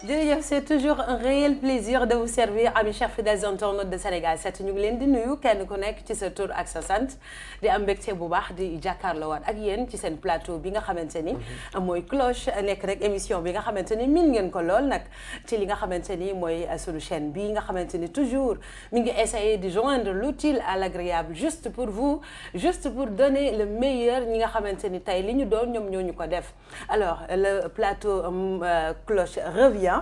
jërëjëf c'est toujours un réel plaisir de vous servir amis chers fidèles internautes de Sénégal 7 ñu ngi leen di nuyu kenn ku nekk ci sa tur ak sa sant di am mbégte bu baax di jàkkaarloowaat ak yéen ci seen plateau bi nga xamante ni mooy cloche nekk rek émission bi nga xamante ni min ngeen ko lool nag ci li nga xamante ni mooy sunu chaîne bi nga xamante ni toujours mi ngi essayer de joindre l'utile à l'agréable juste pour vous juste pour donner le meilleur ñi nga xamante ni tey li ñu doon ñoom ñoo ñu ko def alors le plateau cloche revient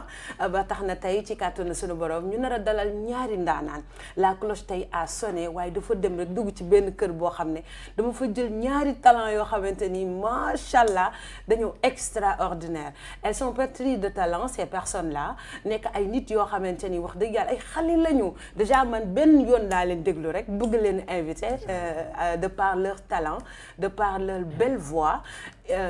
ba tax na tey ci kàttanu sunu borom ñu nar a dalal ñaari ndaanaan la cloche tey a sonné waaye dafa dem rek dugg ci benn kër boo xam ne dama fa jël ñaari talent yoo xamante ni macha allah dañoo extraordinaire elles sont pétries de talent ces personnes là nekk ay nit yoo xamante ni wax dëgg yàlla ay xale lañu déjà man benn yoon daa leen déglu rek bëgg leen invité de par leur talent de par leur belle voix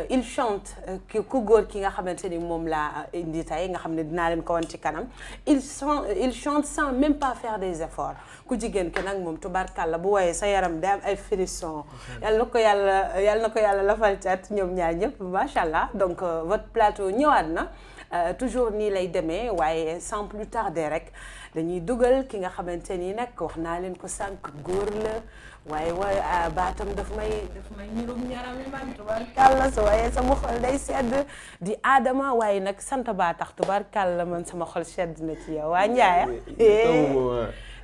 il chante ku góor ki nga xamante ni moom laa indi tey nga xam ne dinaa leen ko wan ci kanam il chante sans même pas faire des efforts ku jigéen ki nag moom tubaarkàlla bu woyee sa yaram day am ay frisson yal na ko yàlla lafal cat ñoom ñaar ñëpp macha allah donc votre plateau ñëwaat na toujours nii lay demee waaye sans plus tarder rek dañuy dugal ki nga xamante ni nag wax naa leen ko sànq góor la waaye baatam daf may ñirum ñaram yi man tubaarkàlla su waaye sama xol day sedd di Adama waaye nag sant baa tax tubaarkàlla man sama xol sedd na ci yow waa Ndiaye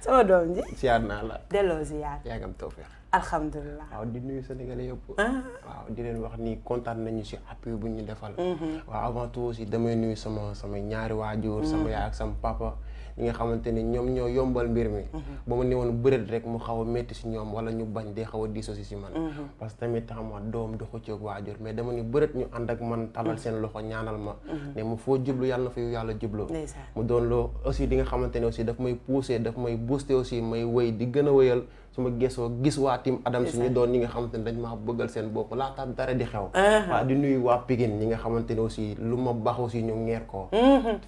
sama doom ji siyaar naa la delloo ziyaar yaagam tawfeex alhamdulilah waaw di nuyu Sénégalais yëpp waaw di leen wax ni kontaan nañu si appui bu ñu defal waaw avant tout aussi damay nuyu sama ñaari waajur sama yaay ak sama papa ñi nga xamante ni ñoom ñoo yombal mbir mi ba mu ne woon bëreet rek mu xaw a métti si ñoom wala ñu bañ dee xaw a diisoo si man parce que tamit xam nga doom du xëccoo ak waajur mais dama ni bëreet ñu ànd ak man talal seen loxo ñaanal ma ne mu foo jublu yàlla na fa yàlla jublu mu doon loo aussi di nga xamante ne aussi daf may pousser daf may booster aussi may wëy di gën a wëyal su ma gesoo gis waa Team Adams ñu doon ñi nga xamante ne dañ maa bëggal seen bopp laata dara di xew waaw di nuyu waa Pikine ñi nga xamante ne aussi lu ma baax aussi ñu ngeer ko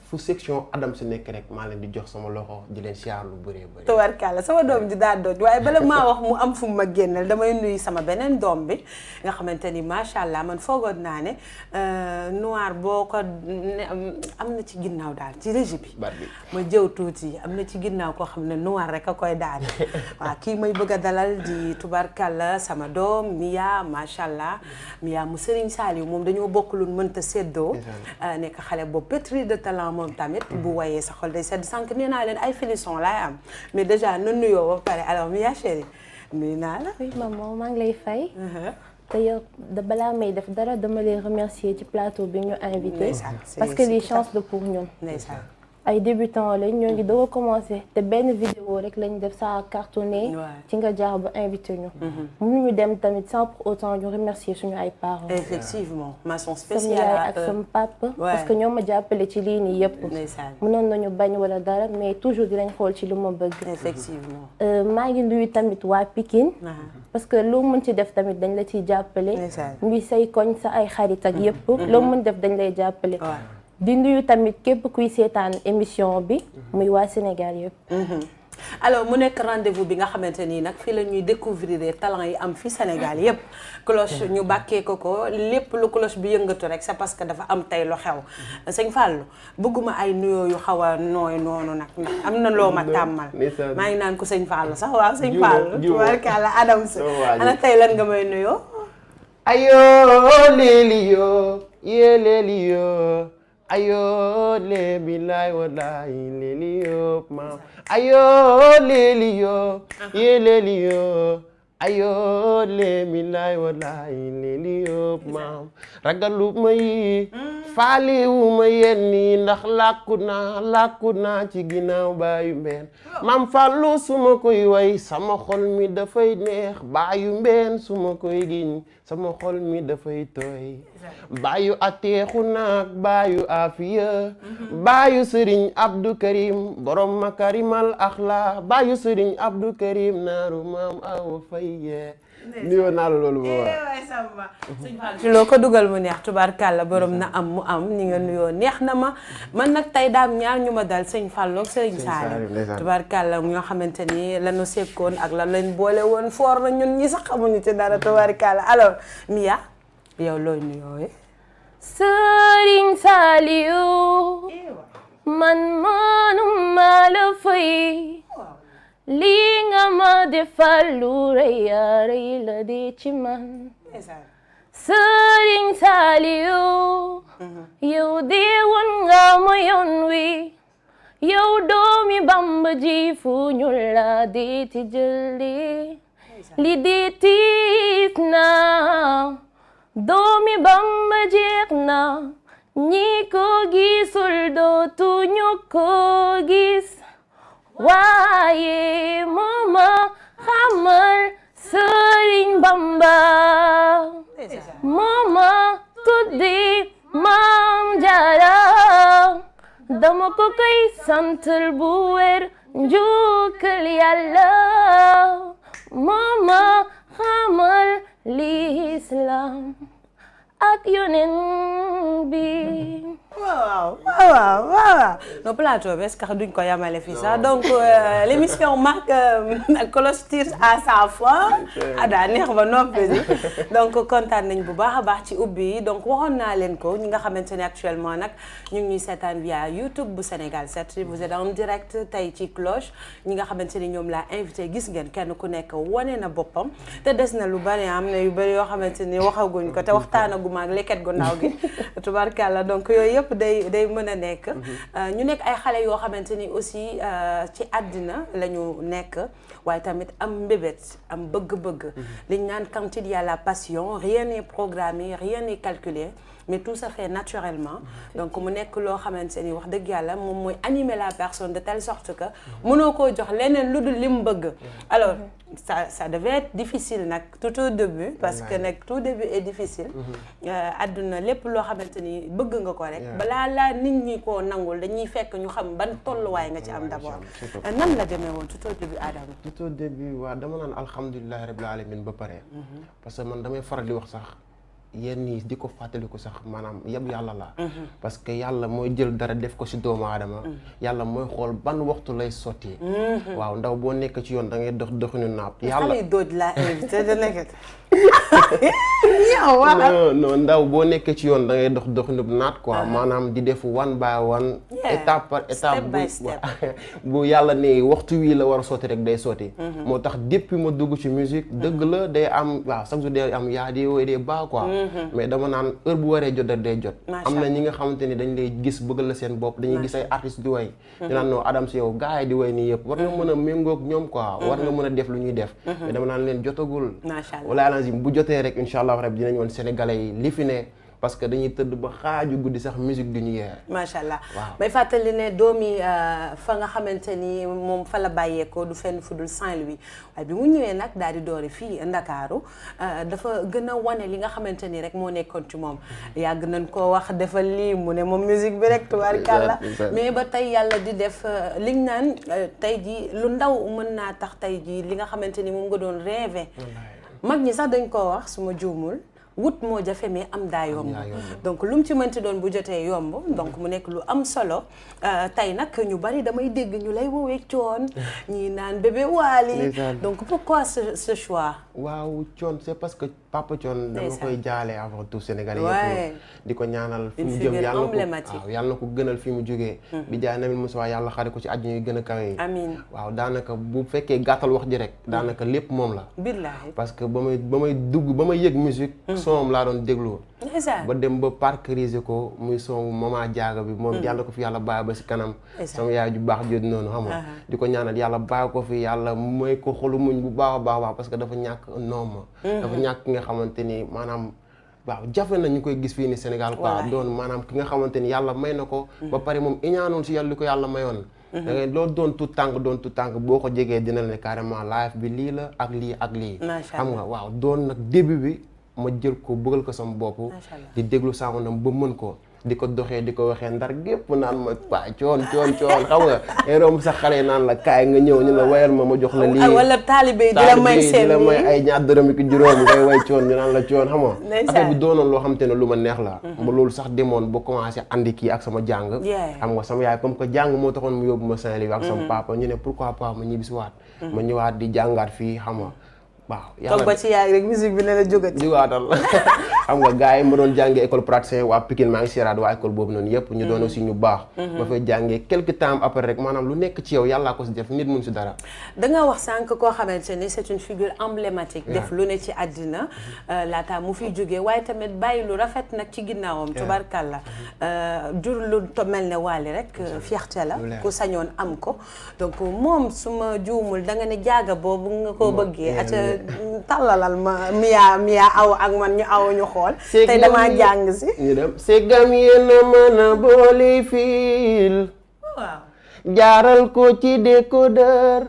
fu section Adams nekk rek maa leen di jox sama loxo di leen siyaar lu bëree bëri tubarkalla sama doom ji daa dooj waaye bala maa wax mu am fu mu ma génnal damay nuyu sama beneen doom bi nga xamante ni macha allah man foogoon naa ne noir boo ko am na ci ginnaaw daal ci régie bi ma jëw tuuti am na ci ginnaaw koo xam ne noir rek a koy daal waaw kii may bëgg a dalal di tubarkalla sama doom Mia macha allah Mia mu Serigne Saliou moom dañoo bokk lu mënta séddoo nekk xale boobu pétri de talent moom tamit bu wayee sa xol day sedd sànq nee naa leen ay finition laay am mais déjà na nuyoo ba pare alors Mia chérie nuyu naa la. oui maman maa ngi lay fay. te yow balaa may def dara dama lay remercier ci plateau bi ñu invité. parce que lii chance la pour ñun. ay débutants lañ ñoo ngi doog a commencé te benn vidéo rek lañ def ça cartonné ci nga jaar ba invité ñu mënuñu dem tamit sans pour autant ñu remercier suñu ay parents effectivement mention sama spéciale yaay ak sama papa parce que ñoo ma jàppale ci lii nii yëpp mënoon nañu bañ wala dara mais toujours dinañ xool ci lu ma bëgg effectivement maa ngi nuyu tamit waa Pikine parce que loo mën ci def tamit dañ la ciy jàppale muy say koñ sa ay xarit ak yëpp loo mën def dañ lay jàppale di nuyu tamit képp kuy seetaan émission bi muy waa Sénégal yëpp. alors mu nekk rendez-vous bi nga xamante nii nag fii la ñuy découvrir talent yi am fi Sénégal yëpp cloche ñu bàkkee ko lépp lu cloche bi yëngatu rek c'est parce que dafa am tey lu xew sëñ Fallou bëgguma ay nuyoo yu xaw a nooy noonu nag am na loo ma tàmmal maa ngi naan ko sëñ Fallou sax waaw sëñ Fallou tubaarkalla Adams ana tey lan nga may nuyoo ayo léeli yoo yee léeli yoo ayo le bilaay walaay léeli yoo maam ayo léeli yoo yee léeli yoo ayo le bilaay walaay léeli yoo maam ragalu ma yi faaliwu ma yenni ndax làkku naa ci ginnaaw baayu mbeen maam Fallou su ma koy way sama xol mi dafay neex baayu mbeen su ma koy giñ sama xol mi dafay tooy baayu ateexu naak baayu afiya baayu sëriñ Abdou Karim borom makarimal axla baayu sëriñ Abdou Karim naaru maam awa fayye nuyoo naa la loolu ba ci loo ko dugal mu neex tubaarkàlla borom na am mu am ni nga nuyoo neex na ma man nag tey daam ñaar ñu ma dal sëñ Fallou ak sëñ Saliou tubaarkàlla ñoo xamante ni lanu sekkoon ak lan lañ boole woon foor na ñun ñi sax xamuñu ci dara tubaarkàlla alors Mia yow looy nuyoo Sëriñ Saliou man manuma la fay lii nga ma defal lu rëy a rëy la di ci man Sëriñ Saaliyu yow de woon nga ma yoon wi yow doomi Bamba ji fu ñu la di ti jëli li di tiit na doomi Bamba jeex na ñi ko gisul dootuñu ko gis waaye mooma xamal Sëriñ Bamba mooma tuddi Maam Jaara dama ko koy santal bu wér njukkal Yàlla mooma xamal l'islam ak Yonent bi waaw no plateau bi est-ce que duñ ko yamale fii sax donc l'émission marque cloche tire à sa fin daa neex ba noppi di donc kontaan nañ bu baax a baax ci ubbi yi donc waxoon naa leen ko ñi nga xamante ne actuellement nag ñu ngi ñuy seetaan via YouTube bu Sénégal 7 vous êtes en direct tey ci cloche ñi nga xamante ni ñoom laa invité gis ngeen kenn ku nekk wane na boppam te des na lu bari am na yu bari yoo xamante ni waxaguñ ko te waxtaanaguma ak leket gu naaw gi tubarkàlla donc yooyu yëpp day mën a nekk ñu nekk ay xale yoo xamante ni aussi ci àddina la ñu nekk waaye tamit am mbébét am bëgg-bëgg liñ naan quand il y a la passion rien n'est programmé rien n'est calculé mais tout ça fait naturellement donc mu nekk loo xamante ni wax dëgg yàlla moom mooy animer la personne de telle sorte que mënoo koo jox leneen lu dul li mu bëgg alors ça devait être difficile nag tout au début parce que nag tout début est difficile àdduna lépp loo xamante ni bëgg nga ko rek balaa laa nit ñi koo nangul dañuy fekk ñu xam ban tolluwaay nga ci am d'abord nan la demee woon tout au début Adama tout au début waaw dama naan alhamdulillahi rabbil alamin ba pare parce que man damay faral di wax sax yéen ñii di ko fàttaliku sax maanaam yëpp yàlla la parce que yàlla mooy jël dara def ko ci doomu aadama yàlla mooy xool ban waxtu lay sotti waaw ndaw boo nekk ci yoon da ngay dox doxinu naap yàlla xale dooj laa invité da nekk non ndaw boo nekkee ci yoon da ngay dox doxinu naat quoi maanaam di def one by one étape par étape bu yàlla ne waxtu wii la war a sotti rek day sotti moo tax depuis ma dugg ci musique dëgg la day am waaw chaque jour day am yaa di wooy day baax quoi mais dama naan heure bu waree jot day jot am na ñi nga xamante ni dañ lay gis bëgg la seen bopp dañuy gis ay artistes di way di naan non Adams yow gars yi di way nii yëpp war nga mën a méngoog ñoom quoi war nga mën a def lu ñuy def mais dama naan leen jotagul wala alazim bu jotee rek incha allah rabbi dinañ woon sénégalais yi li fi ne parce que dañuy tëdd ba xaaju guddi sax musique du ñu yee macha allah may fàttali ne doomi fa nga xamante ni moom fa la bàyyeekoo du fenn fu dul Saint-Louis waaye bi mu ñëwee nag daal di doore fii Ndakaaru dafa gën a wane li nga xamante ni rek moo nekkoon ci moom yàgg nañ koo wax defal lii mu ne moom musique bi rek tubaarkàlla mais ba tey yàlla di def liñ naan tey ji lu ndaw mën naa tax tey ji li nga xamante ni moom nga doon rêvé mag ñi sax dañ koo wax su ma juumul wut moo jafe mais am daa yomb donc lu mu ci mënti doon bu jotee yomb donc mu nekk lu am solo tey nag ñu bari damay dégg ñu lay woowee Thione ñii naan bébé Wally donc pourquoi ce choix waaw Thione c'est parce que Papa Thione dama koy jaale avant tout Sénégalais yëpp di ko ñaanal fi mu jëm yàlla na ko gënal fi mu jógee bi jaay Nabil Moussa yàlla xare ko ci àddina yu gën a kawe yi amiin waaw daanaka bu fekkee gàttal wax ji rek daanaka lépp moom la billaahi parce que ba may yëg musique son laa doon déglu ba dem ba parceriser ko muy son Mama Diaga bi moom yàlla ko fi yàlla bàyyi ba si kanam sama yaay ju baax jooju noonu xam nga di ko ñaanal yàlla bàyyi ko fi yàlla mooy ko xolu muñ bu baax a baax parce que dafa ñàkk noom dafa ñàkk ki nga xamante ni maanaam waaw jafe na ñu koy gis fii ni Sénégal quoi doon maanaam ki nga xamante ni yàlla may na ko ba pare moom iñaanoon si yàlla li ko yàlla mayoon da ngay loolu doon tout tànk boo ko jegee dina la ne carrément live bi lii la ak lii ak lii xam nga waaw doon nag début bi ma jël ko bëggal ko sama bopp di déglu saawonam ba mën ko di ko doxee di ko waxee ndar gépp naan ma waa Thione xam nga ay romb sax xale yi naan la kaay nga ñëw ñu la wayal ma jox la lii wala taalibe yi di la may seen di la may ay ñaar dërëm ki juróom ngay way Thione ñu naan la Thione xam nga affaire bi doonoon loo xam te ne lu ma neex la ba loolu sax demoon ba commencé andi kii ak sama jàng xam nga sama yaay comme que jàng moo taxoon mu yóbbu ma Saint-Louis ak sama papa ñu ne pourquoi pas ma ñibbisiwaat ma ñëwaat di jàngaat fii xam nga waaw toog ba ci yaay rek musique bi ne la jógati jógaatal xam nga gars yi ma doon jàngee école praticien waa Pikine maa ngi siiraat waa école boobu noonu yëpp ñu doon aussi ñu baax ma fay jàngee quelque temps après rek maanaam lu nekk ci yow yàllaa ko si def nit mun si dara da nga wax sànq koo xamante ni c'est une figure emblématique def lu ne ci àddina laata mu fiy jógee waaye tamit bàyyi lu rafet nag ci ginnaawam tubarkalla jur lu mel ne Wally rek fierté la ku sañoon am ko donc moom su ma juumul da nga ne jaaga boobu nga ko bëggee ata tàllalal ma miyaa aw ak man ñu aw ñu xool tey damaa jàng si ñu dem segam yéen a mën a boole fil jaaral ko ci décodeur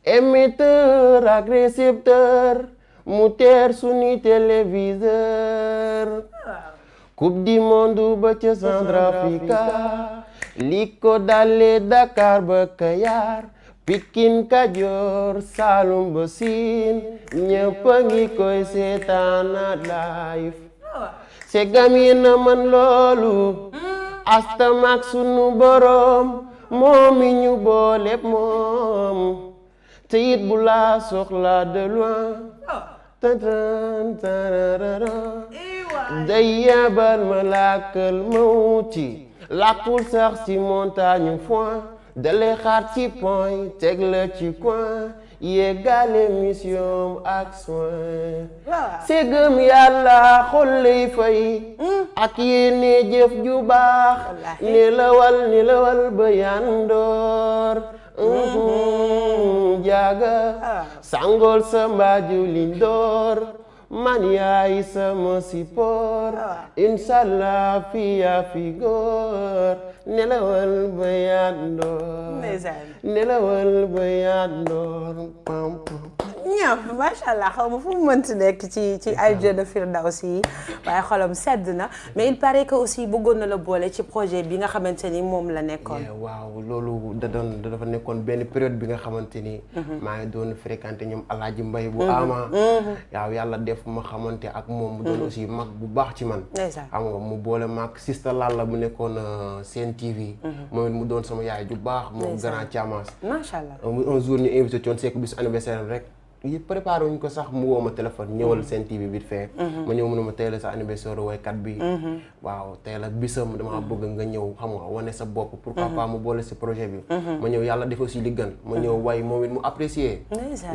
émetteur ak récepteur mu teer suñu téléviseur coupe du monde ba ca Centrafrica li ko dalee Dakar ba Kayar Pikine Kajoor Saalum ba Siin ñëpp a ngi koy seetaanaat live segam yi na man loolu astamak sunu borom moom mi ñu boole moom te it bu la soxla de loin tan tararara day yabal malaakal mawti làkkul sax ci montagne foin dale xaar ci point teg la ci coin yéegale mission ak soin segam yàlla xol lay fay ak yéene jëf ju baax nelawal ba yandoor jaaga sangol sa mbaaju lindoor man yaay sama sipoor inshallah fi góor nelawal ba yandoor nelawal ba yandoor pam pam ñëpp macha allah xaw ma fu mu mënti nekk ci aljana firdawsi yi waaye xolam sedd na mais il paraît que aussi bëggoon na la boole ci projet bi nga xamante ni moom la nekkoon. waaw loolu dafa nekkoon benn période bi nga xamante ni. maa ngi doon fréquenté ñoom Alaaji Mbay bu ama waaw yàlla def ma xamante ak moom mu doon aussi mag bu baax ci man. xam nga mu boole maag Sista Lalla bu nekkoon Sen TV. moom it mu doon sama yaay ju baax. moom grand Thiamas. macha allah un jour ñu invité Thione Seck bisu anniversaire rek. préparé wuñ ko sax mu woo ma téléphone ñëwal Sen TV vite fait ma ñëw mu ne ma tey la sa anniversaire waykat bi waaw tey la bisam dama bëgg nga ñëw xam nga wane sa bopp pourquoi pas mu boole si projet bi ma ñëw yàlla def aussi li gën ma ñëw way moom it mu apprécier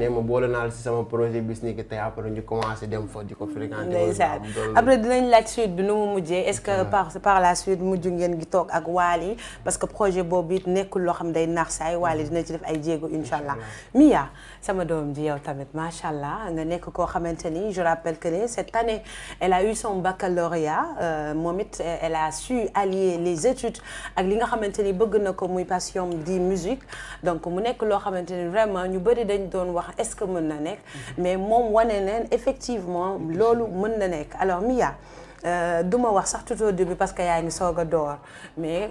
ne ma boole naa la si sama projet bis ni ki tey après ñu commencé dem fa di ko fréquenté ndeysaan après dinañ laaj suite bi nu mu mujjee est-ce que par la suite mujj ngeen gi toog ak Wally parce que projet boobu it nekkul loo xam day naax saay Wally dina ci def ay jéego incha allah Mia sama doom ji yow tamit machallah nga nekk koo xamante ni je rappelle que cette année elle a eu son baccalauréat moom it elle a su allier les études ak li nga xamante ni bëgg na ko muy passion di musique donc mu nekk loo xamante ni vraiment ñu bëri dañ doon wax est-ce que mën na nekk mais moom wane neen effectivement loolu mën na nekk alors Mia du ma wax sax tout au début parce que yaa ngi soog a door mais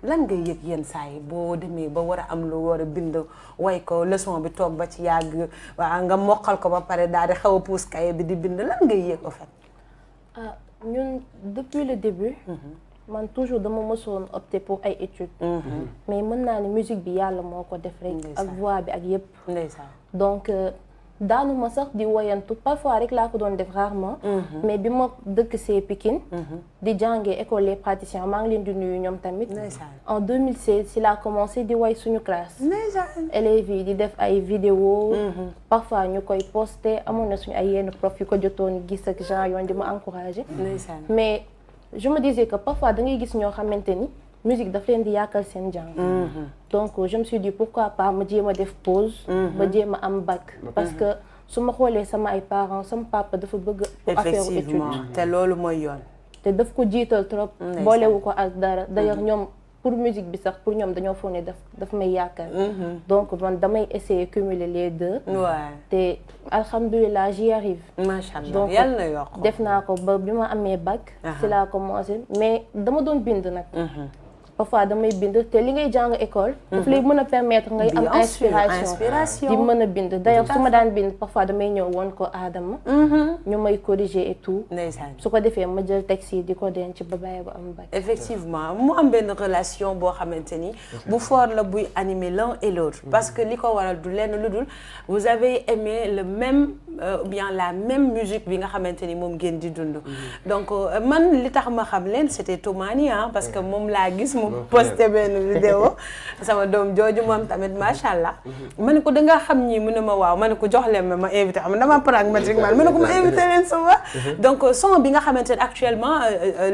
lan ngay yëg yenn saa yi boo demee ba war a am lu war a bind way ko leçon bi toog ba ci yàgg waa nga mokkal ko ba pare daal di xaw a puus kaye bi di bind lan ngay yëg au fait. ñun depuis le début. man toujours dama mësoon opter pour ay études. mais mën naa ni musique bi yàlla moo ko def rek. ak voix bi ak yëpp. donc daanu ma sax di woyantu parfois rek laa ko doon def rarement. mais bi ma dëkk see Pikine. di jàngee école les praticiens maa ngi leen di nuyu ñoom tamit. en 2016 si laa commencé di woy suñu classe. élèves yi di def ay vidéo parfois ñu koy posté amoon na suñu ay yenn prof yu ko jotoon gis ak genre yoon di ma encouragé. mais je me disais que parfois da ngay gis ñoo xamante ni musique daf leen di yàqal seen jàng. donc je me suis dit pourquoi pas ma jéem a def pause. ba jéem a am bac. parce que su ma xoolee sama ay parents sama papa dafa bëgg. affaire étude te loolu mooy yoon. te daf ko jiital trop. boolewu ko ak dara d'ailleurs ñoom pour musique bi sax pour ñoom dañoo foog ne daf may yaakaar. donc man damay essayer cumuler les deux. te alhamdulilah j'y arrive. macha allah donc yàlla na yokk def naa ko ba bi ma amee bac. si laa commencé mais dama doon bind nag. parfois damay bind te li ngay jàng école. daf lay mën a permettre ngay am inspiration di mën a bind d'ailleurs su ma daan bind parfois damay ñëw woon ko Adama. ñu may corriger et tout. su ko defee ma jël texte yi di ko denc ba bàyyi ba am bac. effectivement mu am benn relation boo xamante ni bu fort la buy animer l'un et l'autre parce que li ko waral du lenn lu dul vous avez aimé le même ou bien la même musique bi nga xamante ni moom ngeen di dund. donc man li tax ma xam leen c'était Toumani parce que moom laa gis mu posté benn vidéo sama doom jooju moom tamit macha allah. ma ne ko da nga xam ñi mu ne ma waaw ma ne ko jox leen ma invité am dama pragmatique man ma ne ko ma invité leen sama. donc son bi nga xamante ne actuellement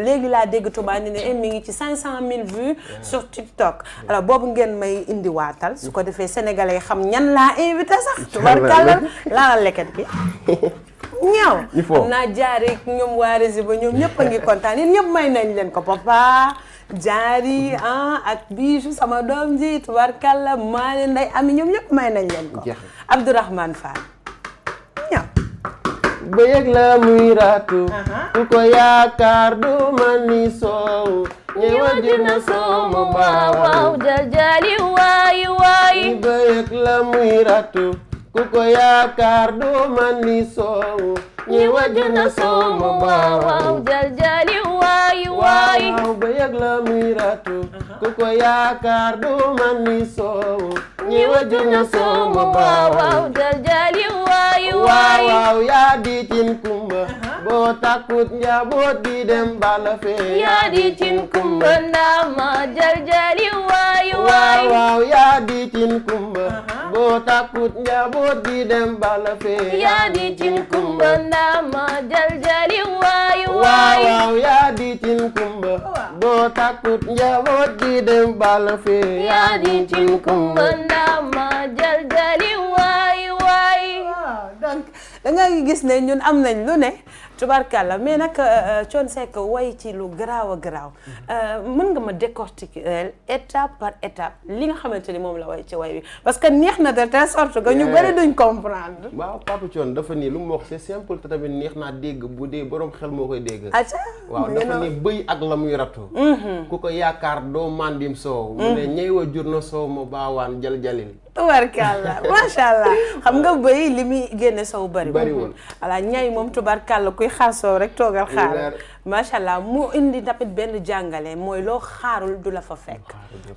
léegi laa dégg Toumani ne mi ngi ci 500 000 vues sur TikTok. alors boobu ngeen may indi waatal su ko defee sénégalais yi xam ñan laa invité sax. tubarkalla laa leket gi. ñaaw xam naa jaari ñoom waa Rési ba ñoom ñëpp a ngi kontaan yéen ñëpp may nañ leen ko papa jaari ak Bijou sama doom ji tubarkalla Maane Ndey Ami ñoom ñëpp may nañ leen ko Abdourahmane Fall ñaaw ba yëg la muy raatu ku ko yaakaar du man ni soow ñëwa dina soow ma baawaaw jaljali waay waay ba yëg la muy raatu ku ko yaakaar du man ni soow ñëwa dina soow ma baawaaw jaljali waay waay ba yëg la muy raatu ku ko yaakaar du man ni soow ñëwa dina soow ma baawaaw jaljali waay waay waaw yaa di tin kumba boo takkut njaboot gi dem bala fee yaa di tin kumba ndaama jaljali waay waay waaw yaa di tin kumba boo takkut njaboot gi dem bala fee yaa di tin kumba ndaama jaljali waay waay waaw yaa di tin kumba boo takkut njaboot gi dem bala fee yaa di tin kumba ndaama jaljali waay waay donc da nga gis ne ñun am nañ lu ne tubarkalla mais nag Thione Seck way ci lu garaaw a garaaw mën nga ma décortiquer étape par étape li nga xamante ni moom la way ci way bi parce que neex na de telle sorte que ñu bëri duñ comprendre. waaw Papa Thione dafa nii lu mu wax c'est simple te tamit neex naa dégg bu dee borom xel moo koy dégg. waaw dafa ni bëy ak la muy rattu. ku ko yaakaar doo mandim soow. mu ne ñëw a jur na soow ma baawaan jal jalil. tubarkalla macha allah xam nga bëy li muy génne sow bariwul voilà ñay moom tubarkalla kuy xaar soow rek toogal xaar macha allah mu indi tamit benn jàngale mooy loo xaarul du la fa fekk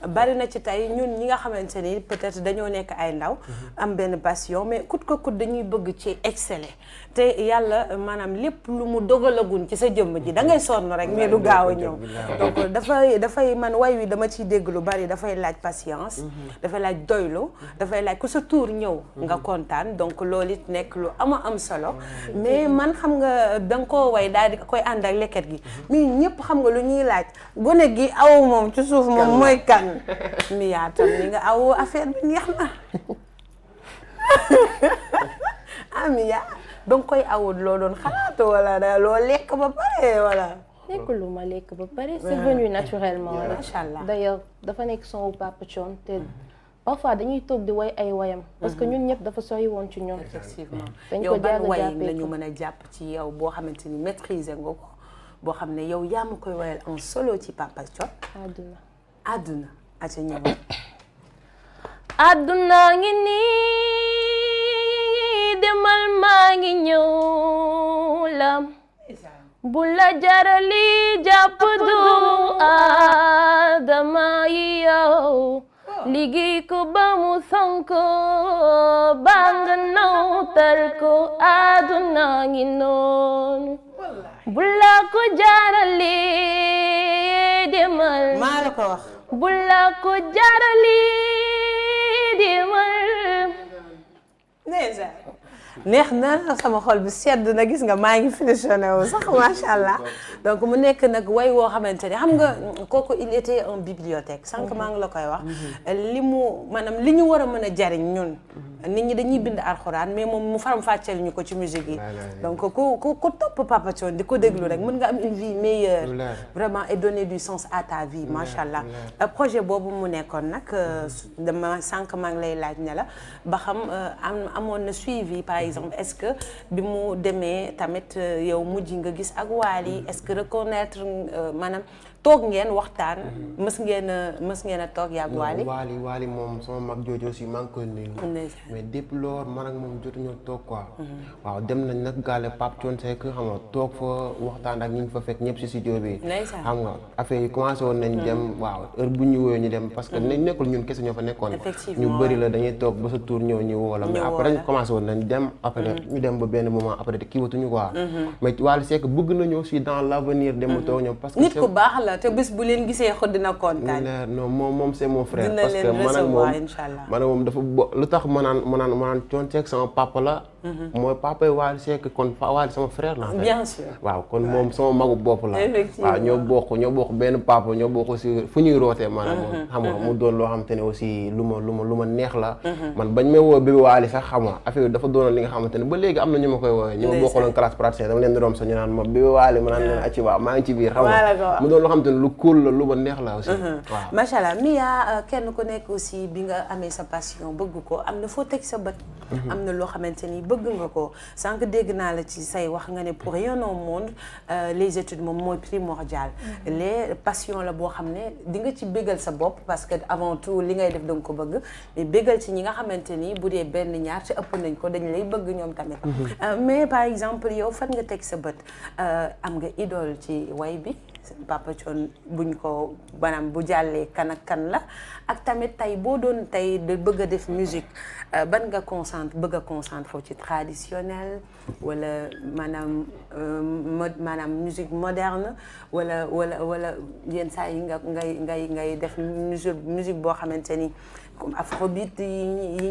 bari na ci tey ñun ñi nga xamante ni peut-être dañoo nekk ay ndaw am benn passion mais kut ko kut dañuy bëgg ci exceller te yàlla maanaam lépp lu mu dogalagun ci sa jëmm ji da ngay sonn rek mais du gaaw a ñëw donc dafay man way wi dama ciy dégg lu bari dafay laaj patience dafay laaj doylu dafay laaj ku sa tour ñëw nga kontaan donc loolu it nekk lu am solo mais man xam nga danga koo way daal di koy ànd ak leket gi mais ñëpp xam nga lu ñuy laaj gone gi aw moom ci suuf moom mooy kan mi yaatam mi nga aw affaire bi neex na mi yaa danga koy awut loo doon xalaatu wala da loo lekk ba pare wala nekk lu ma lekk ba pare c'est venu naturellement macha allah d'ailleurs dafa nekk son Papa Thione te parfois dañuy toog di way ay wayam parce que ñun ñëpp dafa sori woon ci ñoom effectivement dañ yow ko ban jàng way jàppee la ñu mën a jàpp ci yow boo xamante ni maîtriser nga ko boo xam ne yow yaa ma koy wayal en solo ci Papa Thione àdduna aca ñëw àdduna ngi nii demal maa ngi ñëw lam bu la jarali jàpp du Adama yi yow liggéey ko ba mu sanko ba nga nawtal ko àdduna ngi noonu bu la ko jarali demal maa la ko wax bu la ko jarali demal neex na sama xol bi sedd na gis nga maa ngi frissonné wu sax macha allah donc mu nekk nag way woo xamante ne xam nga kooku il était en bibliothèque sànq maa ngi la koy wax li mu maanaam li ñu war a mën a jariñ ñun nit ñi dañuy bind alxuraan mais moom mu faram fàcceel ñu ko ci musique yi donc ku topp Papa Thione di ko déglu rek mën nga am une vie meilleure vraiment et donner du sens à ta vie macha allah projet boobu mu nekkoon nag dama sànq maa ngi lay laaj ne la ba xam amoon na suivi par exemple est-ce que bi mu demee tamit yow mujj nga gis ak Wally est-ce que reconnaître maanaam toog ngeen waxtaan mës ngeen a toog yaag Wally moom sama mag jooju aussi maa ngi koy nuyu mais depuis loolu man ak moom jotuñoo toog quoi waaw dem nañ nag gaale Pape Thione Seck xam nga toog fa waxtaan ak ñi ñu fa fekk ñëpp si studio bi xam nga affaire yi commencé woon nañ dem waaw heure bu ñu wooyoo ñu dem parce que nekkul ñun kese ñoo fa nekkoon ñu bëri la dañuy toog ba sa tour ñëw ñu woo la mais après ñu commencé woon nañ dem après ñu dem ba benn moment après de kiiwatuñu quoi mais Wally Seck bëgg nañu aussi dans l'avenir dem toog ñoom parce que nit ku baax la te bés bu leen gisee xod dina kontaan non moom c'est mon frère parce que man ak moom dafa lu tax ma naan Thione Seck sama papa la mooy papa Wally Seck kon Wally sama frère la bien sûr waaw kon moom sama magu bopp la waaw ñoo bokk benn papa ñoo bokk aussi fu ñuy rootee maanaam moom xam nga mu doon loo xam te ne aussi lu ma neex la man bañ may woo bébé Wally sax xam nga affaire dafa doonoon li nga xamante ne ba léegi am na ñu ma koy woowee ñu ma bokkaloon classe praticien dama leen di romb sax ñu naan ma bébé Wally ma naan leen acci waaw maa ngi ci biir xam nga mu doon loo xam te ne lu cool la lu ma neex la aussi waaw macha allah Mia kenn ku nekk aussi bi nga amee sa passion bëgg ko am na foo teg sa bët am na loo xamante ni bëgg nga ko sànq dégg naa la ci say wax nga ne pour rien au monde les études moom mooy primordial les passion la boo xam ne di nga ci bégal sa bopp parce que avant tout li ngay def da nga ko bëgg mais bégal ci ñi nga xamante ni bu dee benn ñaar ci ëpp nañ ko dañ lay bëgg ñoom tamit mais par exemple yow fan nga teg sa bët am nga idole ci way bi Papa Thione buñ ko maanaam bu jàllee kan ak kan la ak tamit tey boo doon tey de bëgg a def musique ban nga bëgg a concentré ci traditionnel wala maanaam musique moderne wala yenn saa yi ngay def musique boo xamante ni comme afrobeat yi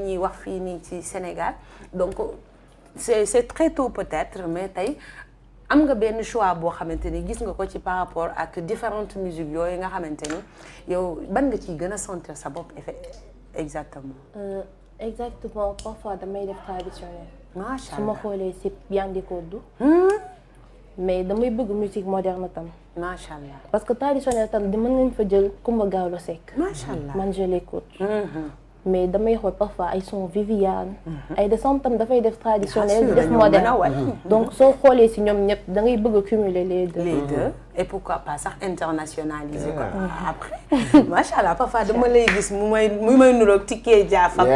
ñuy wax fii nii ci Sénégal donc c'est très tôt peut-être mais tey am nga benn choix boo xamante ni gis nga ko ci par rapport ak différentes musiques yooyu nga xamante ni yow ban nga ciy gën a sentir sa bopp exactement. Exactement parfois damay def traditionnel. macha allah su ma xoolee si Yandé Codou. mais damay bëgg musique moderne tam. macha allah parce que traditionnel tam di mën nañ fa jël Coumba Gawlo Seck. macha allah man je l'écoute. mais damay xool parfois ay son Viviane. ay de son tam dafay def traditionnel def moderne. donc soo xoolee si ñoom ñëpp da ngay bëgg a cumuler les deux. et pourquoi pas sax internationaliser ko après macha allah parfois dama lay gis mu may nuroog tikkee jaafa ko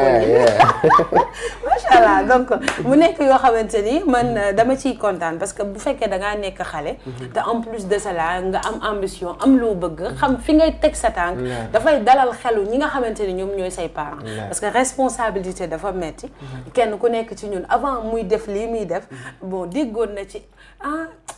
macha allah donc mu nekk yoo xamante ni man dama ciy kontaan parce que bu fekkee da ngaa nekk xale te en plus de cela nga am ambition am loo bëgg xam fi ngay teg sa tànk dafay dalal xelu ñi nga xamante ni ñoom ñooy say parents parce que responsabilité dafa metti kenn ku nekk ci ñun avant muy def lii muy def bon déggoon na ci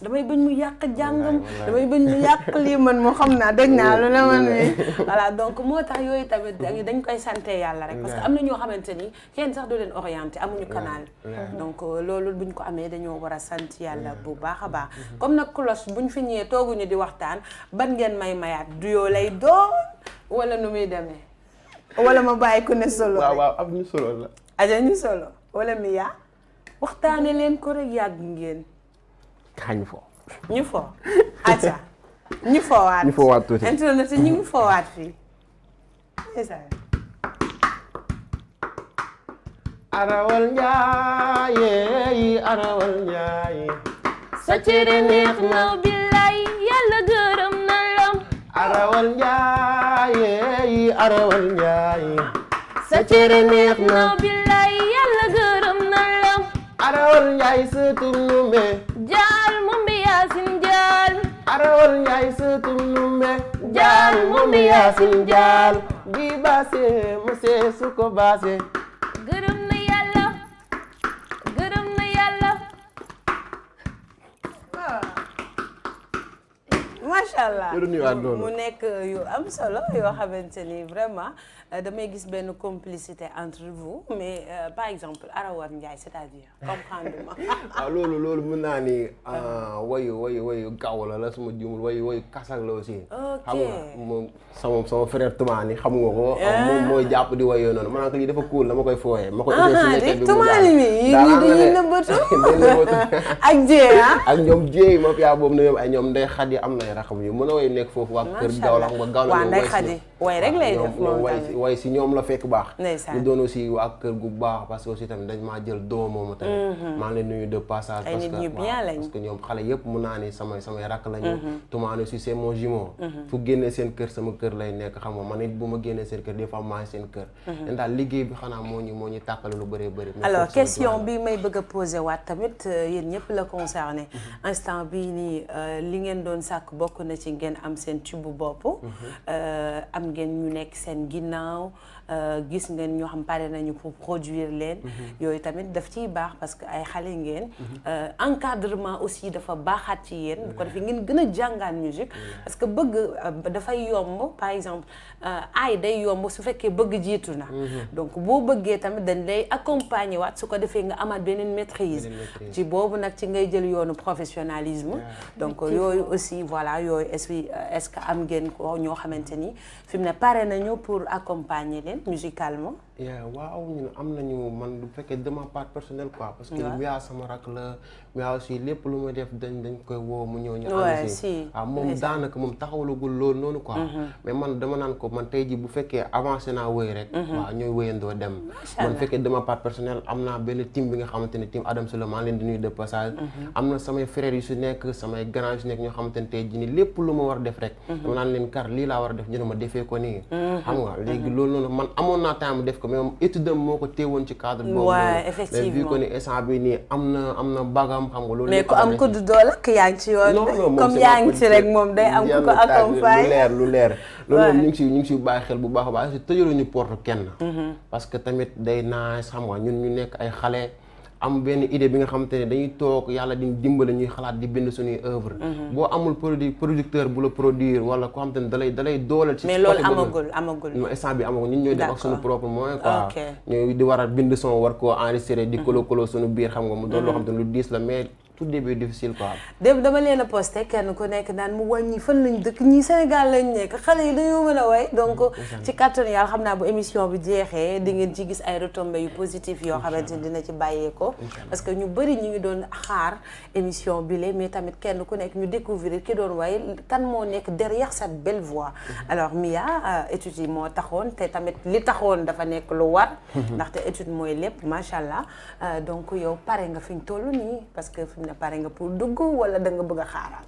damay bañ mu yàq jàngam damay bañ mu yàq lii man moo xam naa dañ naa lu ne man mi voilà donc moo tax yooyu tamit dañ koy sante yàlla rek parce que am na ñoo xamante ni kenn sax du leen orienté amuñu canal donc loolu buñ ko amee dañoo war a sant yàlla bu baax a baax comme nag cloche buñ fi ñëwee tooguñu di waxtaan ban ngeen mayaat duo lay doon wala nu muy demee wala ma bàyyi ku ne solo waaw am ñu solo la aja ñu solo wala Mia waxtaane leen ko rek yàgg ngeen kañ fo ñu fo aca ñu foowaat tuuti internet ñu ngi foowaat fii arawal njaaye arawal njaaye sa cere neex na billaay yàlla gërëm na la arawal njaaye arawal njaaye sa cere neex na billaay yàlla gërëm na la arawal njaaye sëtum numbe jaal mumbi yaasin jaal arawal njaaye sëtum numbe jaal mumbi yaasin jaal bi baase mose su ko baase gërëm na yàlla macha allah mu nekk yu am solo yoo xamante ni vraiment damay gis benn complicité entre vous mais par exemple Arawal Ndiaye c'est-à-dire comprendre-moi. waaw loolu mën naa ni wayu gaaw la suma jumul wayu kasak la aussi. ok xam nga moom sama frère Toumani xam nga ko. moom mooy jàpp di wayu noonu maanaam lii dafa cool dama koy fooyee. ma koy essayé si Toumani mi dañuy nëbbatu ak Dieng ak ñoom Dieng ma fiyaa boobu na ñoom ay ñoom Ndeye Khady am nay rax xam ñu mën a way nekk foofu waa kër Macha Gawla Allah. nga Gawla Waa ñoom Ndeye Khady way rek lay def moom tamit. way si ñoom la fekk baax Ndeysaan. ñu doon aussi waa kër gu baax parce que aussi tamit dañ maa jël doom moom tamit maa ngi leen nuyu de passage Ay nit ñu bien lañ. parce que ñoom xale yëpp mun naa ni samay rakk lañu Toumane aussi c'est mon jumeau fu génnee seen kër sama kër lay nekk xam nga man it bu ma génnee seen kër des fois maa ngi seen kër den daal liggéey bi xanaa moo ñu tàqale lu bëree bëri alors question bi may bëgg a posé waat tamit yéen ñëpp la concerné instant bii nii li ngeen doon sàkk bokk na ci ngeen am seen tube bopp am ngeen ñu nekk seen ginnaaw gis ngeen ñoo xam pare nañu pour produire leen yooyu tamit daf ciy baax parce que ay xale ngeen encadrement aussi dafa baaxaat ci yéen bu ko defee ngeen gën a jàngaan musique parce que bëgg dafay yomb par exemple ay day yomb su fekkee bëgg jiitu na donc boo bëggee tamit dañ lay accompagner waat su ko defee nga amaat beneen maîtrise ci boobu nag ci ngay jël yoonu professionnalisme donc yooyu aussi voilà yooyu est-ce que am ngeen ko ñoo xamante ni fi mu ne pare nañu pour accompagner leen musicalement waaw ñun am nañu man du fekkee de ma part personnelle quoi parce que Mia sama rak la Mia aussi lépp lu ma def dañ koy woo mu ñëw ñu ànd si waaw moom daanaka moom taxawalagul loolu noonu quoi mais man dama naan ko man tey ji bu fekkee avancé naa wëy rek waaw ñooy wëyandoo dem man fekkee de ma part personnelle am naa benn team bi nga xamante ne team Adam Souleymane leen di nuyu de passage am na samay frères yu si nekk samay grands yu si nekk ñoo xamante ne tey ji ni lépp lu ma war a def rek dama naan leen kar lii laa war a def ñu ne ma defee ko nii xam nga léegi loolu noonu man amoon naa temps def ko mais moom étude moo ko téewoon ci cadre boobu effectivement mais vu que ni instant bi nii am na bagam xam nga loolu mais ku am ko du doole ak yaa ngi ci yoon comme yaa ngi ci rek moom day am ku ko accompagne lu leer loolu moom ñu ngi si bàyyi xel bu baax a baax si tëjaluñu porte kenn parce que tamit day naa xam nga ñun ñu nekk ay xale am benn idée bi nga xamante ne dañuy toog yàlla di dimbali ñuy xalaat di bind suñuy œuvre boo amul producteur bu la produire wala ko xamante ne dalay dooleel ci mais loolu amagul instant bi amagul ñun ñooy def ak suñu propre moyen quoi ñooy di war a bind son war koo enregistrer di kolo suñu biir xam nga mu doon loo xamante ne lu diis la mais tout début difficile quoi. démb dama leen a posté kenn ku nekk naan mu wàññi fan lañ dëkk ñii Sénégal lañ nekk xale yi dañoo mën a way donc ci kàttanu yàlla xam naa bu émission bi jeexee di ngeen ci gis ay retombées yu positif yoo xamante ni dina ci bàyyeekoo parce que ñu bëri ñu ngi doon xaar émission bi la mais tamit kenn ku nekk ñu découvrir ki doon way kan moo nekk derrière cette belle voix alors Mia études yi moo taxoon te tamit li taxoon dafa nekk lu war ndaxte étude mooy lépp macha allah donc yow pare nga fi ñu toll nii parce que ne pare nga pour dugg wala da nga bëgg a xaaral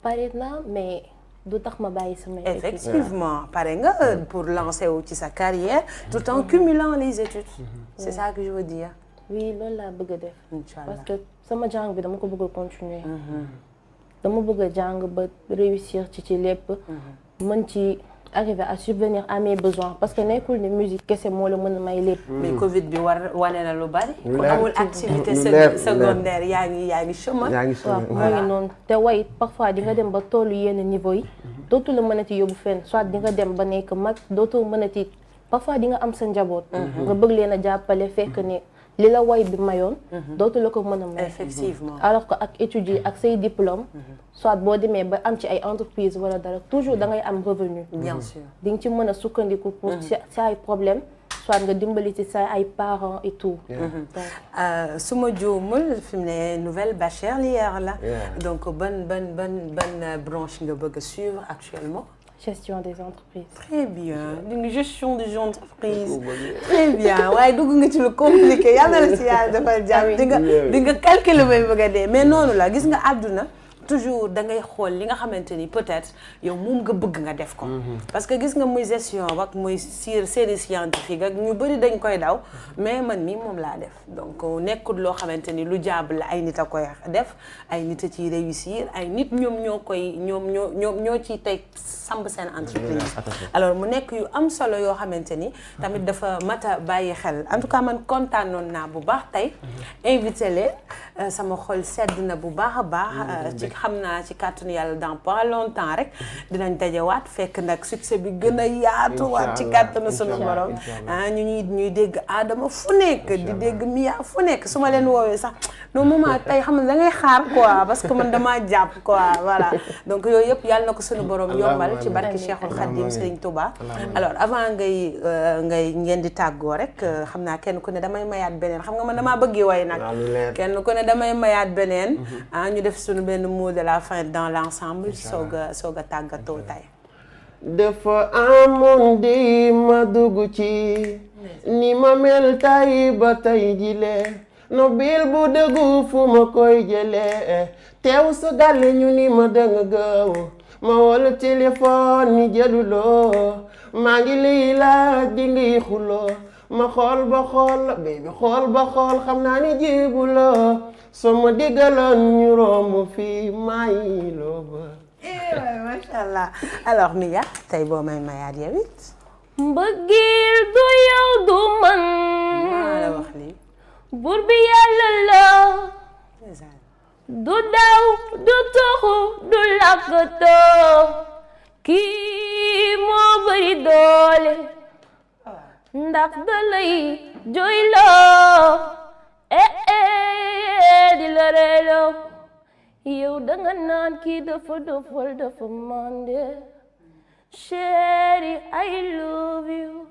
pare na mais du tax ma bàyyi sama effectivement pare nga pour lancer wu ci sa carrière tout en cumulant les études c'est ça que je veux dire oui loolu laa bëgg a def Inch'Allah. parce que sama jàng bi dama ko bëgg a continuer dama bëgg a jàng ba réussir ci lépp mën ci arriver à subvenir à mes besoins parce que nekkul ne musique kese moo la mën a may lépp. mais Covid bi wane na lu bari. lu ku amul activité secondaire yaa ngi chômage. waaw moo ngi noonu te way parfois di nga dem ba tollu yenn niveau yi dootu la mënati yóbbu fenn soit di nga dem ba nekk mag dootoo mënati parfois di nga am sa njaboot. nga bëgg leen a jàppale fekk ne li la way bi mayoon. dootu la ko mën a may. effectivement alors que ak étudier ak say diplôme. soit boo demee ba am ci ay entreprise wala dara toujours da ngay am revenu. bien sûr di nga ci mën a sukkandiku pour sa ay problème soit nga dimbali ci sa ay parents et tout. su ma juumul fi mu ne nouvelle bachelière la. donc ban branche nga bëgg a suivre actuellement. gestion des entreprises. très bien une gestion des entreprises. très bien waaye dugg nga ci lu compliqué yàlla na la ci yàlla dafa jàpp di nga calculer bay bëgg a dee mais noonu la gis nga àdduna. toujours da ngay xool li nga xamante ni peut-être yow moom nga bëgg nga def ko. parce que gis nga muy gestion ak muy série scientifique ak ñu bëri dañ koy daw mais man mii moom laa def donc nekkul loo xamante ni lu jaab la ay nit a koy def ay nit a ciy réussir ay nit ñoom ñoo ciy tey samp seen entreprise. alors mu nekk yu am solo yoo xamante ni tamit dafa mat a bàyyi xel en tout cas man kontaanoon naa bu baax tey invité leen sama xol sedd na bu baax a baax. xam naa ci kàttanu yàlla dans pas longtemps rek dinañ dajewaat fekk nag succès bi gën a yaatuwaat ci kàttanu sunu borom ñuy dégg Adama fu nekk di dégg Mia fu nekk su ma leen woowee sax non moment tey xam ne da ngay xaar quoi parce que man damaa jàpp quoi voilà donc yooyu yëpp yàlla na ko sunu borom yombal ci barki Cheikhul Khadim Serigne Touba. alors avant ngeen di tàggoo rek xam naa kenn ku ne damay mayaat beneen xam nga man damaa bëggee way nag kenn ku ne mais damay mayaat beneen ñu def suñu benn mot de la fin dans l'ensemble soog a tàggatoo tey. dafa amoon di ma dugg ci ni ma mel tay ba tay jile nobil bu dëggu fu ma koy jëlee teew sa gàlle ñu ni ma danga gaaw ma wala téléphone ni jëluloo maa ngi lay laaj di ngi xuloo ma xool ba xool baby xool ba xool xam naa ni jibuloo soo ma diggaloon ñu romb fii may loo ba. Macha Allah alors Mia tey boo may mayaat yow it. mbëggeel du yow du man. maa la wax lii. buur bi yàlla la. du daw du toxu du lakkatoo. kii moo bari doole. ndax da lay jooyloo. di la reeloo. yow danga naan kii dafa dofal dafa mande. chérie I love you.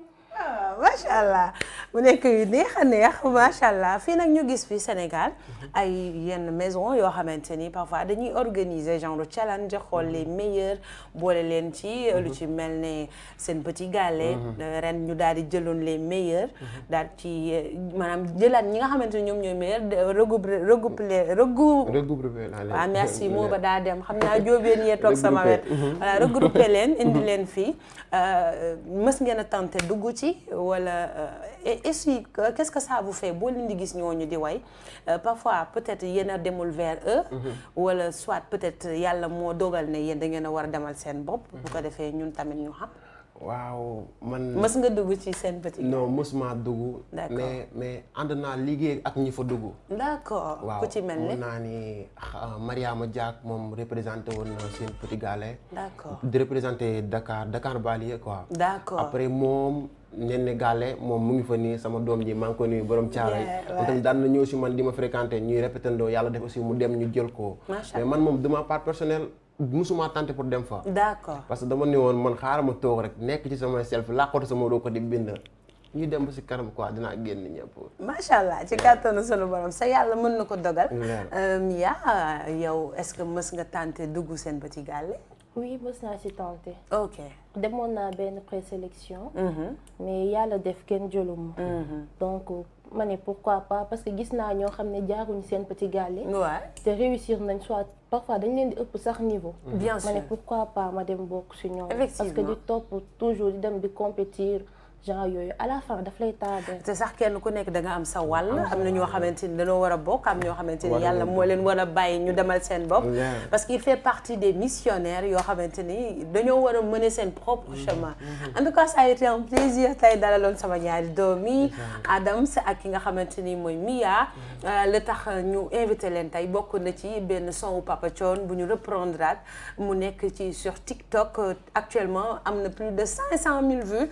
macha allah mu nekk yu neex a neex macha allah fii nag ñu gis fi Sénégal ay yenn maison yoo xamante ni parfois dañuy organiser genre challenge xool les meilleurs boole leen ci lu ci mel ne Sen Petit Gallé ren ñu daal di jëloon les meilleurs daal ci maanaam jëlaat ñi nga xamante ni ñoom ñooy meilleurs regroupé waaw merci moo ba daa dem xam naa jóobeen yee toog sama wet voilà regroupé leen indi leen fii mës ngeen a tenté dugg ci wala et qu'est-ce que ça vous fait boo leen di gis ñooñu di way parfois peut-être yéen a demul vers eux wala soit peut-être yàlla moo dogal ne yéen da ngeen a war a demal seen bopp bu ko defee ñun tamit ñu xam. waaw man mës nga dugg ci Sen Petit Gallé. non mësuma dugg. d'accord mais ànd naa liggéey ak ñi fa dugg. d'accord ku ci mel ne waaw naa ni Mariama Diak moom représenté woon na Sen Petit Gallé. d'accord di représenté Dakar banlieue quoi. d'accord après moom Néné Gallé moom mu ngi fa nii sama doom ji maa ngi ko nuyu borom Thiaroye. moom tamit daan na ñëw si man di ma fréquenté ñuy répétandoo yàlla def aussi mu dem ñu jël ko. mais man moom de ma part personnelle. musuma tenté pour dem fa. d'accord parce que dama ne woon man xaaral ma toog rek nekk ci sama self làqatu sama doo ko di bind. ñu dem ba si kanam quoi dinaa génn ñëpp. macha allah ci kàttanu sunu borom sa yàlla mën na ko dogal. Mia yow est-ce que mës nga tenté dugg Sen Petit Gallé. oui mës naa ci tenté. ok demoon naa benn présélection. mais yàlla def kenn jëluma. donc ma ne pourquoi pas parce que gis naa ñoo xam ne jaaruñu Sen Petit Gallé. waaw te réussir nañ soit parfois dañ leen di ëpp sax niveau. bien sûr ma ne pourquoi pas ma dem bokk ci ñoom. effectivement parce que di topp toujours di dem di compétir. genre yooyu à la fin daf lay tardé. te sax kenn ku nekk da nga am sa wàll. am na ñoo xamante ni dañoo war a bokk am ñoo xamante ni yàlla moo leen war a bàyyi ñu demal seen bopp. parce qu'il fait partie des missionnaires yoo xamante ni dañoo war a mener seen propre chemin. en tout cas ça a été un plaisir tey dalaloon sama ñaari doom yi Adams ak ki nga xamante ni mooy Mia. la tax ñu invité leen tey bokk na ci benn son Papa Thione bu ñu reprendre mu nekk ci sur TikTok actuellement am na plus de 500 000 vues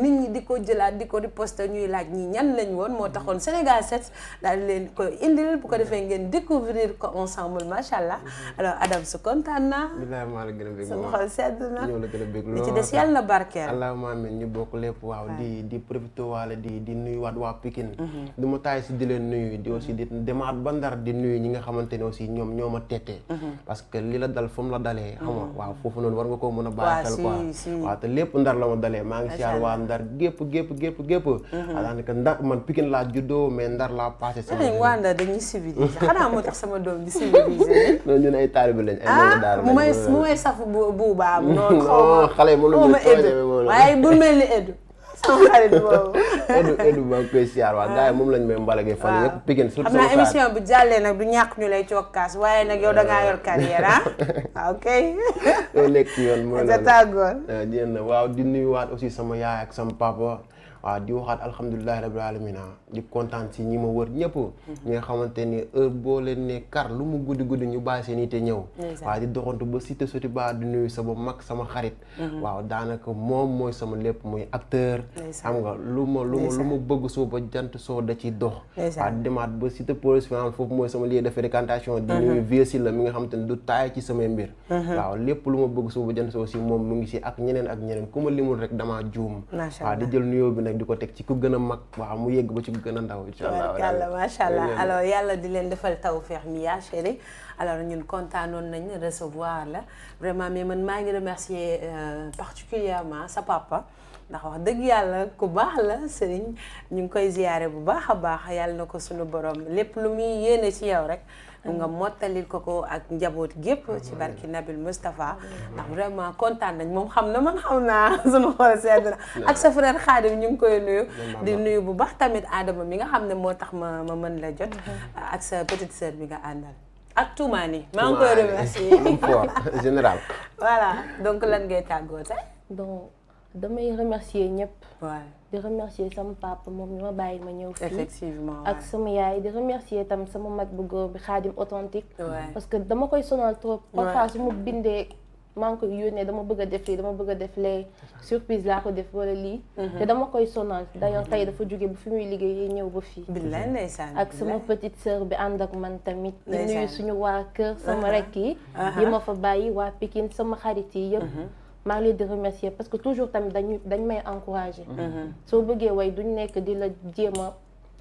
nit ñi di ko jëlaat di ko riposter ñuy laaj ñi ñan lañ woon moo taxoon Sénégal 7 daal leen ko indil bu ko defee ngeen découvrir ko ensemble macha allah alors Adam su kontaan naa. bilaay maa la gën a bëgg sama xol sedd na ñoo la gën a bëgg lool li ci des yàlla na barkeel. allahumma amiin ñu bokk lépp waaw di profité waale di nuyuwaat waa Pikine. du ma taay si di leen nuyu di aussi di demaat ba Ndar di nuyu ñi nga xamante ne aussi ñoom ñoo ma tettee. parce que li la dal fu mu la dalee. xam nga waaw foofu noonu war nga koo mën a bàyyi xel quoi. waaw te lépp Ndar la ma dalee maa ngi siyaar waa Ndar gépp daanaka Ndar man Pikine laa juddoo mais Ndar laa passé sama waa Ndar dañuy civilisé xanaa moo tax sama doom di civilisé non ñun ay taalibe lañ ay daara mu may saf bu baam noonu xaw xale moom la ñu waaye bu mel ni Edu sama xarit boobu Edu maa ngi koy siyaar waa gars yi moom lañ may mbalagee fan yëpp Pikine surtout xam naa émission bi jàllee nag du ñàkk ñu lay cokkaas waaye nag yow da ngaa yor carrière ok yow nekk ci yoon mooy sa tàggoon waaw di nuyuwaat aussi sama yaay ak sama papa waaw di waxaat alhamdulilahi rabbil alamina di kontaan si ñi ma wër ñëpp ñi nga xamante ni heure boo leen ne kar lu mu guddi guddi ñu bàyyi seen ite ñëw waaw di doxantu ba Cité Sotiba di nuyu sama mag sama xarit waaw daanaka moom mooy sama lépp muy acteur xam nga lu ma bëgg soo ba jant soo da ci dox waaw di demaat ba Cité Police Finale foofu mooy sama lieu de fréquentation di nuyu Vieux la mi nga xamante ni du taay ci samay mbir waaw lépp lu ma bëgg soo ba jant soo aussi moom mu ngi si ak ñeneen ku ma limul rek damaa juum waaw di jël nuyoo bi nag di ko teg ci ku gën a mag waaw mu yegg ba ci ku gën a ndaw incha allah. tubaarkàlla macha allah alors yàlla di leen defal tawfeex Mia chérie alors ñun kontaanoon nañ recevoir la vraiment mais man maa ngi remercier particulièrement sa papa ndax wax dëgg yàlla ku baax la Serigne ñu ngi koy ziyaare bu baax a baax yàlla na ko suñu borom lépp lu muy yéene ci yow rek nga mottalil ko ak njaboot gépp ci barki Nabil Moustapha ndax vraiment kontaan nañ moom xam na man xam naa suñu xool sedd na ak sa frère Khadim ñu ngi koy nuyu di nuyu bu baax tamit Adama mi nga xam ne moo tax ma mën la jot ak sa petite sœur bi nga àndal ak Toumani maa ngi koy remercier général voilà donc lan ngay tàggoo tey donc damay remercier ñëpp. waaw di remercier sama papa moom mi ma bàyyi ma ñëw fii. effectivement ak sama yaay di remercier tam sama mag bu góor bi Khadim authentique. parce que dama koy sonal trop. parfois su ma bindee maa ngi koy yónnee dama bëgg a def lii dama bëgg a def lee surprise laa ko def wala lii. te dama koy sonal d'ailleurs tey dafa jóge bu fi muy liggéeyee ñëw ba fii. billaay ndeysaan ak sama petite sœur bi ànd ak man tamit. di nuyu suñu waa kër sama rekk yi. yi ma fa bàyyi waa Pikine sama xarit yi yëpp. maa ngi leen di remercier parce que toujours tamit dañ may encourager. soo bëggee way duñ nekk di la jéem a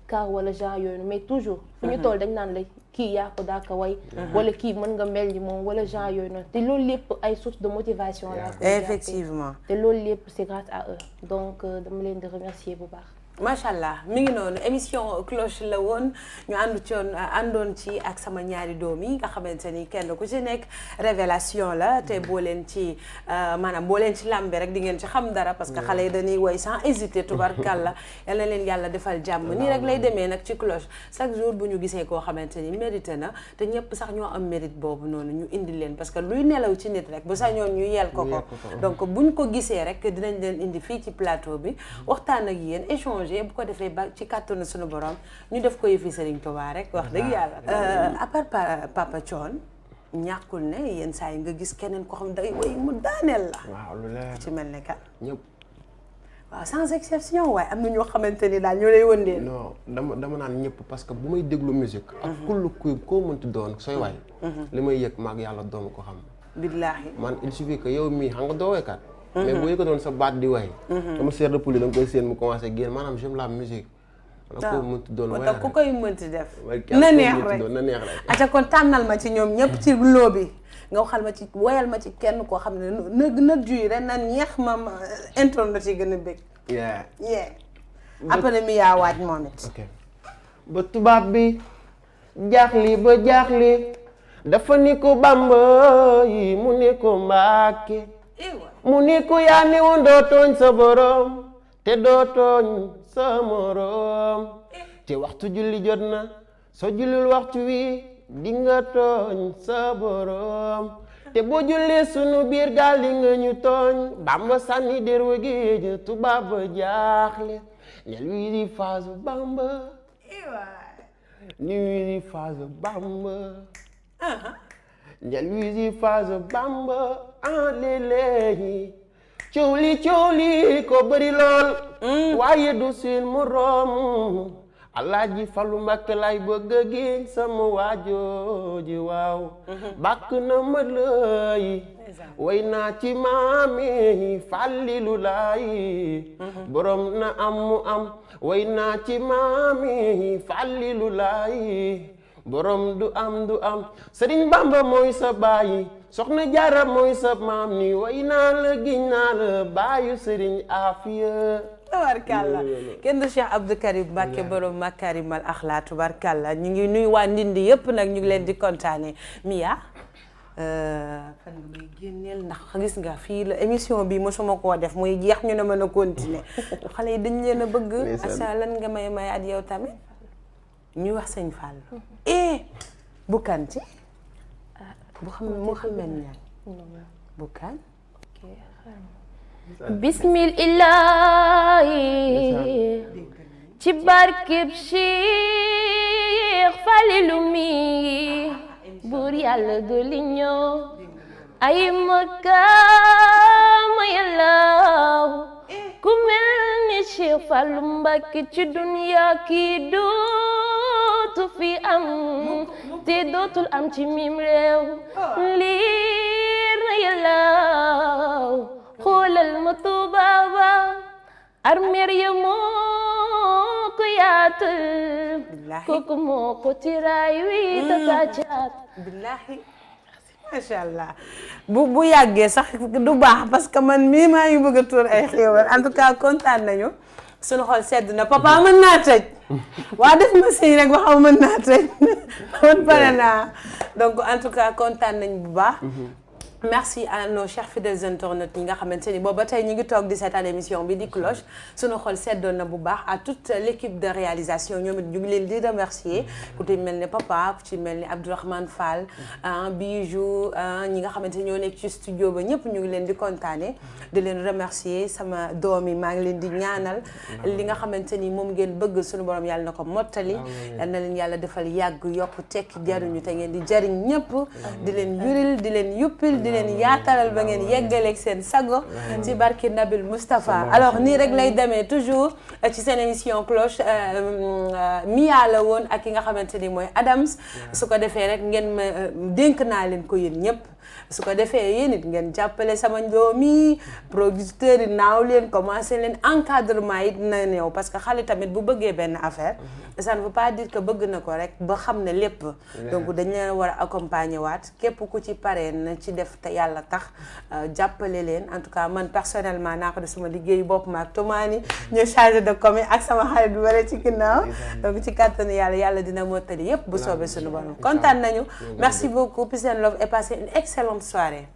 kar wala genre yooyu mais toujours fu ñu toll dañ naan la kii yaa ko daa ko way wala kii mën nga mel ni moom wala genre yooyu noonu te loolu lépp ay source de motivation la ko effectivement te loolu lépp c'est grâce à eux donc dama leen di remercier bu baax. macha allah mi ngi noonu émission cloche la woon ñu àndoon ci ak sama ñaari doom yi nga xamante ni kenn ku ci nekk révélation la te boo leen ci maanaam boo leen ci làmbe rek di ngeen ci xam dara parce que xale yi dañuy woy sans hésiter tubarkalla yal na leen yàlla defal jàmm nii rek lay demee nag ci cloche chaque jour bu ñu gisee koo xamante ni mérité na te ñëpp sax ñoo am mérite boobu noonu ñu indi leen parce que luy nelaw ci nit rek bu sañoon ñu yel ko donc buñ ko gisee rek dinañ leen indi fii ci plateau bi waxtaan ak yéen échanger bu ko defee ba ci kàttanu suñu borom ñu def ko yëfi Serigne Touba rek wax dëgg yàlla à part Papa Thione ñàkkul ne yenn saa yi nga gis keneen ko xam day way mu daaneel la waaw lu leer ci mel ne kat ñëpp waaw sans exception waaye am na ñoo xamante ni daal ñoo lay wëndeel non dama naan ñëpp parce que bu may déglu musique ak kullu kuy koo mënti doon sooy waay li may yëg maag yàlla doom ko xam billaahi man il suffit que yow mii xam nga doo waykat mais boo yëkkatoon sa baat di way sama seer de pouli da nga koy séen mu commencé génn maanaam j'aime la musique maanaam ko mënti doon moo tax ku koy mënti def na neex rek aca kon tànnal ma ci ñoom ñëpp ci loo bi nga waxal ma ci woyal ma ci kenn koo xam ne na juy rek na neex ma internet yi gën a bëgg yee après mi yaa waaj moom it ba tubaab bi jaaxli ba jaaxli dafa ni ko Bamba yi mu ni ko Mbàkke mu ni ko yaa ne woon doo tooñ sa borom te doo tooñ sa morom te waxtu julli jot na soo jullil waxtu wi di nga tooñ sa borom te boo jullee sunu biir gaal di nga ñu tooñ Bamba sànni der wa géej tubaab ba jaaxle ñel wi di faasu Bamba ni wi di faasu Bamba ñel wi di faasu Bamba léeg-léegi coow li ko bëri lool waaye du seen moroom Alaaji Fallu Mbàkke lay bëgg a génn sama waajooji waaw bàkk na ma lay way naa ci maami Fàllilu laay borom na am mu am way naa ci maami Fàllilu laay borom du am Sëriñ Bamba mooy sa baayi soxna Jaara mooy sa maam ni way naa la giñ naa la baayu Sëriñ Afiya tubarkalla kenn du Cheikh Abdou Karim Mbacke borom Makarimal Akhlaq tubarkalla ñu ngi nuyu waa Ndindi yëpp nag ñu ngi leen di kontaane Mia fan nga may génneel ndax gis nga fii la émission bi mosuma koo def muy jeex ñu ne mën a continuer xale yi dañ leen a bëgg asa lan nga may at yow tamit ñuy wax sëñ Fall bu kan ci bu xam mu xam mel ñaan bu kan bismillahi ci barkeb Cheikh Falilu mi buur yàlla doli ñëw ay makaama yàlla ku mel ni Cheikh Fallu Mbàkke ci dunya ki dootu fi am te dootul am ci mim réew liir na yàlla xoolal ma Tuuba ba armeer ya moo ko yaatal kooku moo ko tiraay wi tatacaat billahi macha allah bu yàggee sax du baax parce que man mii maa ngi bëgg a tuur ay xéewal en tout cas kontaan nañu suñu xol sedd na papa mën naa tëj waa def ma siñ rek ba xam mën naa tëj man pare naa donc en tout cas kontaan nañ bu baax merci à nos chers fidèles internautes ñi nga xamante ni booba tey ñu ngi toog di seetaan émission bi di cloche suñu xol seddoon na bu baax à toute l'équipe de réalisation ñoom it ñu ngi leen di remercier ku ci mel ni papa ku ci mel ni Abdourahmane Fall Bijou ñi nga xamante ni ñoo nekk ci studio ba ñëpp ñu ngi leen di kontaane di leen remercier sama doom yi maa ngi leen di ñaanal li nga xamante ni moom ngeen bëgg suñu borom yàlla na ko mottali yal na leen yàlla defal yàgg yokk tekki jariñu te ngeen di jariñ ñëpp di leen yuril di leen yuppil di leen yaatalal ba ngeen yeggaleeg seen sago ci barki Nabil Moustapha alors nii rek lay demee toujours ci seen émission cloche Mia la woon ak ki nga xamante ni mooy Adams su ko defee rek ngeen ma dénk naa leen ko yéen ñëpp su ko defee yéen it ngeen jàppale sama doom yi producteurs yi naaw leen commencé leen encadrement yi dina ñëw parce que xale tamit bu bëggee benn affaire ça ne veut pas dire que bëgg na ko rek ba xam ne lépp donc dañ leen war a accompagner waat képp ku ci paree na ci def te yàlla tax jàppale leen en tout cas man personnellement naa ko def sama liggéeyu bopp ma ak Toumani ñu chargé de com ak sama xarit bu bare ci ginnaaw donc ci kàttanu yàlla dina mottali yépp bu soobee suñu borom kontaan nañu merci beaucoup peace and love et passez une excellente soirée.